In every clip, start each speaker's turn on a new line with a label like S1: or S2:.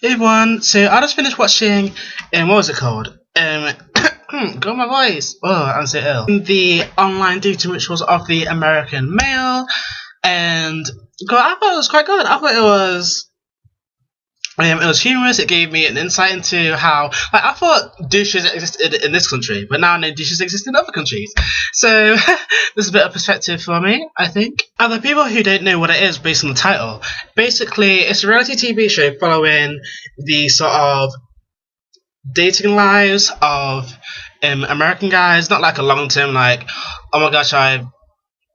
S1: Hey everyone, so I just finished watching, what was it called? Got my voice. Oh, I'm so ill. The online dating rituals of the American male, and God, I thought it was quite good. I thought it was humorous. It gave me an insight into how, like, I thought douches existed in this country, but now I know douches exist in other countries. So there's a bit of perspective for me, I think. And the people who don't know what it is based on the title, basically, it's a reality TV show following the sort of dating lives of American guys. Not like a long term, like, oh my gosh, I've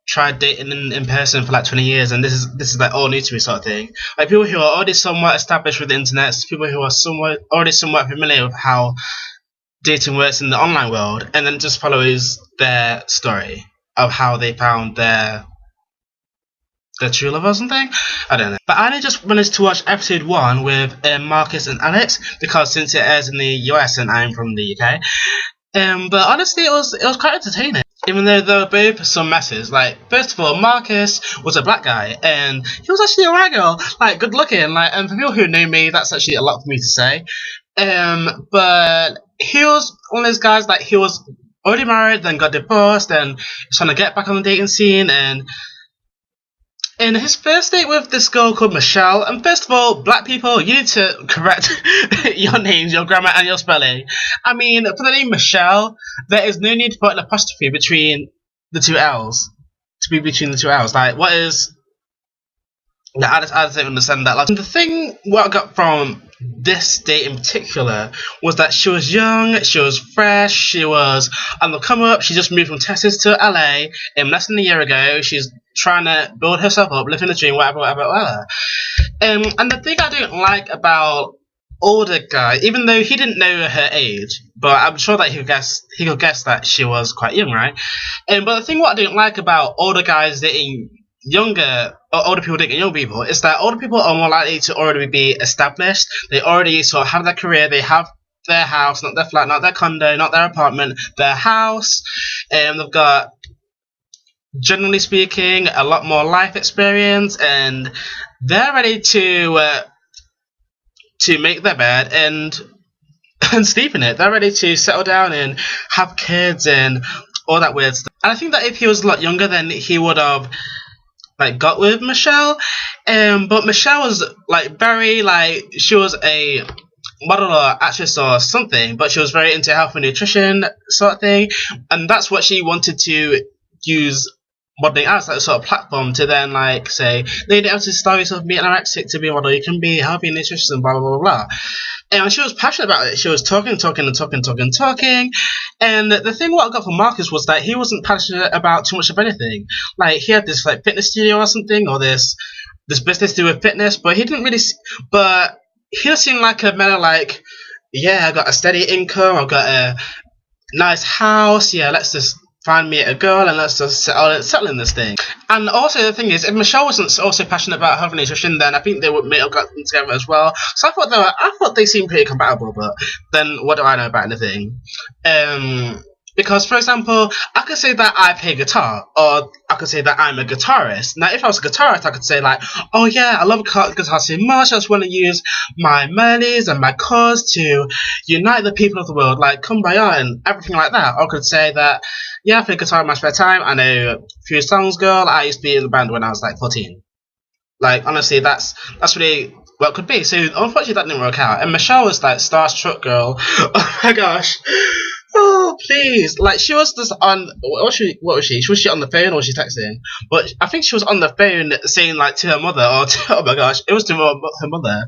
S1: tried dating in person for like 20 years and this is like all new to me sort of thing. Like people who are already somewhat established with the internet, people who are somewhat familiar with how dating works in the online world, and then just follows their story of how they found their true love or something. I don't know. But I only just managed to watch episode 1 with Marcus and Alex, because since it airs in the US and I'm from the UK. But honestly, it was quite entertaining. Even though they were both some messes. Like, first of all, Marcus was a black guy, and he was actually a white girl. Like, good looking. Like, and for people who know me, that's actually a lot for me to say. But he was one of those guys, like, he was already married, then got divorced, and trying to get back on the dating scene, and in his first date with this girl called Michelle, and first of all, black people, you need to correct your names, your grammar, and your spelling. I mean, for the name Michelle, there is no need to put an apostrophe between the two L's. To be between the two L's. Like, what is... No, I just don't understand that. Like, the thing what I got from this date in particular was that she was young, she was fresh, she was on the come up. She just moved from Texas to LA in less than a year ago. She's trying to build herself up, living the dream, whatever. And the thing I don't like about older guy, even though he didn't know her age, but I'm sure that he could guess that she was quite young, right? But the thing what I don't like about older guys dating older people dating young people is that older people are more likely to already be established. They already sort of have their career, they have their house, not their flat, not their condo, not their apartment, their house. They've got, generally speaking, a lot more life experience, and they're ready to make their bed and sleep in it. They're ready to settle down and have kids and all that weird stuff. And I think that if he was a lot younger, then he would have like got with Michelle. But Michelle was like very, like, she was a model or actress or something, but she was very into health and nutrition sort of thing, and that's what she wanted to use modeling as, like, a sort of platform to then, like, say, no, you don't have to starve yourself being anorexic to be a model, you can be healthy and nutritious and blah blah blah blah. And she was passionate about it. She was talking. And the thing what I got from Marcus was that he wasn't passionate about too much of anything. Like, he had this, like, fitness studio or something, or this business to do with fitness, but he didn't really. But he just seemed like a man of, like, yeah, I got a steady income, I've got a nice house. Yeah, let's just find me a girl and let's just settle in this thing. And also the thing is, if Michelle wasn't also passionate about health and nutrition, then I think they may have gotten together as well. So I thought they seemed pretty compatible, but then what do I know about anything? Because, for example, I could say that I play guitar, or I could say that I'm a guitarist. Now, if I was a guitarist, I could say, like, oh yeah, I love guitar so much, I just want to use my melodies and my chords to unite the people of the world, like Kumbaya and everything like that. Or I could say that, yeah, I play guitar in my spare time, I know a few songs, girl, I used to be in a band when I was like 14. Like, honestly, that's really what it could be. So, unfortunately, that didn't work out. And Michelle was like starstruck, girl. Oh my gosh. Oh, please. Like, she was just on, what was she? Was she on the phone or was she texting? But I think she was on the phone saying, like, to her mother, or to, oh my gosh, it was to her mother.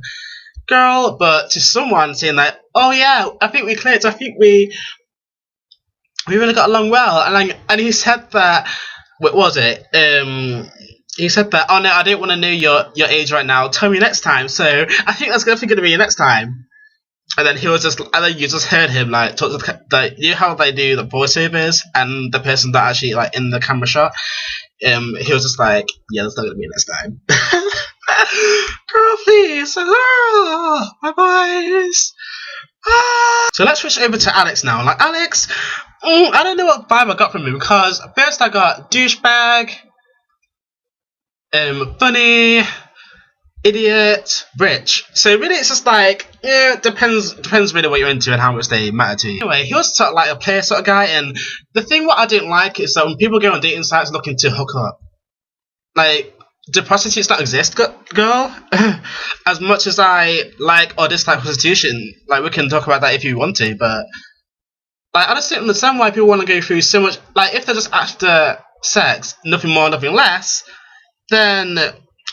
S1: Girl, but to someone saying, like, oh yeah, I think we clicked, I think we really got along well. And he said that, what was it? He said that, oh no, I don't want to know your age right now, tell me next time. So I think that's definitely going to be next time. And then you just heard him, like, talk to you know how they do the voiceovers and the person that actually, like, in the camera shot, he was just like, yeah, that's not gonna be next time. Girl, please, my voice. So let's switch over to Alex now. Like, Alex, I don't know what vibe I got from him, because first I got douchebag, funny, idiot, rich. So really it's just like, yeah, depends really what you're into and how much they matter to you. Anyway, he was sort of like a player sort of guy, and the thing what I didn't like is that when people go on dating sites looking to hook up, like, do prostitutes not exist, girl? As much as I like or dislike prostitution, like, we can talk about that if you want to, but like, I just don't understand why people want to go through so much. Like, if they're just after sex, nothing more, nothing less, then,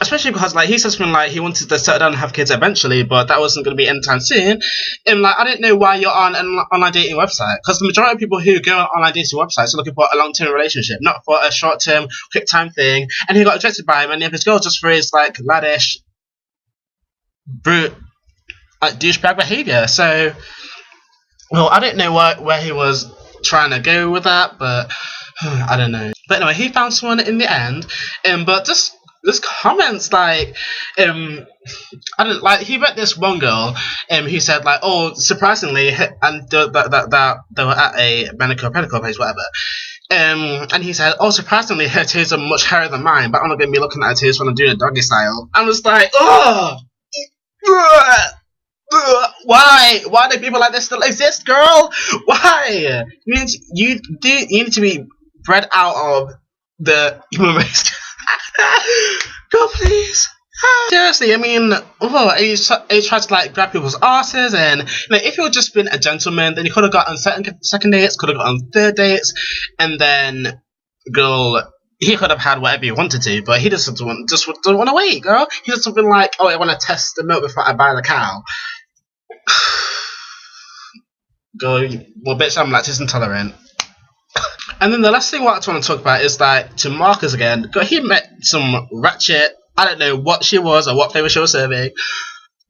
S1: especially because, like, he said something like he wanted to settle down and have kids eventually, but that wasn't going to be anytime soon. And, like, I don't know why you're on an online dating website, because the majority of people who go on online dating websites are looking for a long-term relationship, not for a short-term, quick-time thing. And he got rejected by many of his girls just for his, like, laddish, brute, like, douchebag behaviour. So, well, I don't know where he was trying to go with that, but I don't know. But anyway, he found someone in the end, but just comments like, I don't like. He met this one girl, who said like, oh, surprisingly, and that they were at a manicure pedicure place, whatever. And he said, oh, surprisingly, her toes are much higher than mine, but I'm not gonna be looking at her toes when I'm doing a doggy style. I was like, oh. Why do people like this still exist, girl? Why? You need to be bred out of the human race. Girl, please. Seriously, I mean, he tried to like grab people's asses, and if he had just been a gentleman, then he could have got on second dates, could have got on third dates, and then, girl, he could have had whatever he wanted to, but he just doesn't want to wait, girl. He does something like, oh, I want to test the milk before I buy the cow. Go, well, bitch, I'm lactose intolerant. And then the last thing what I want to talk about is like to Marcus again. He met some ratchet. I don't know what she was or what flavour she was serving.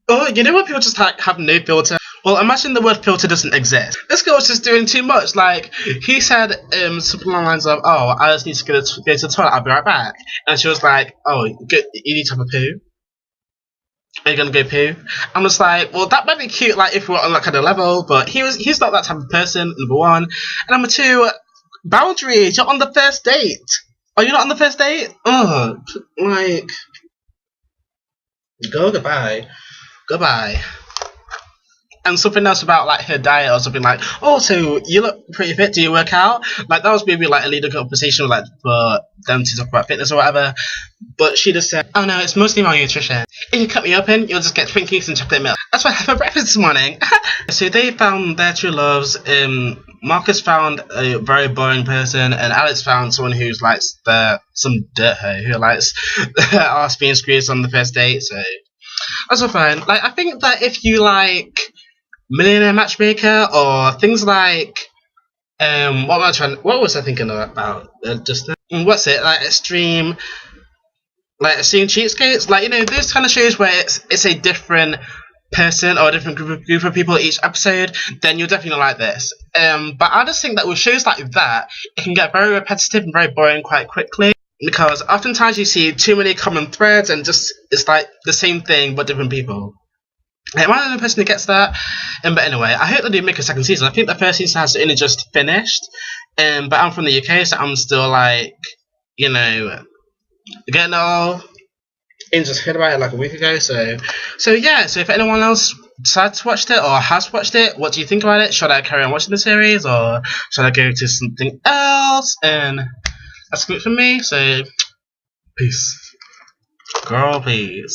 S1: Oh, you know when people just like have no filter? Well, imagine the word filter doesn't exist. This girl was just doing too much. Like, he said something along the lines of, oh, I just need to go to the toilet, I'll be right back. And she was like, oh, you need to have a poo? Are you gonna go poo? I'm just like, well, that might be cute, like, if we were on that kind of level, but he's not that type of person, number one. And number two, boundaries. You're on the first date. Are you not on the first date? Ugh, like, goodbye. And something else about like her diet or something like, oh, so you look pretty fit, do you work out? Like, that was maybe like a leading conversation like for them to talk about fitness or whatever. But she just said, oh no, it's mostly malnutrition. If you cut me open, you'll just get Twinkies and chocolate milk. That's what I had for breakfast this morning. So they found their true loves. Marcus found a very boring person, and Alex found someone who's like some dirt hoe who likes their ass being squeezed on the first date. So that's all fine. Like, I think that if you like Millionaire Matchmaker or things like what was I thinking about just now? What's it, like extreme cheapskates, like, those kind of shows where it's a different person or a different group of people each episode, then you'll definitely like this. But I just think that with shows like that, it can get very repetitive and very boring quite quickly, because oftentimes you see too many common threads and just it's like the same thing but different people. Am I the only person who gets that? But anyway, I hope they do make a second season. I think the first season has only just finished. But I'm from the UK, so I'm still like, getting it all. I just heard about it like a week ago. So yeah. So if anyone else decides to watch it or has watched it, what do you think about it? Should I carry on watching the series or should I go to something else? And that's good for me. So peace, girl, please.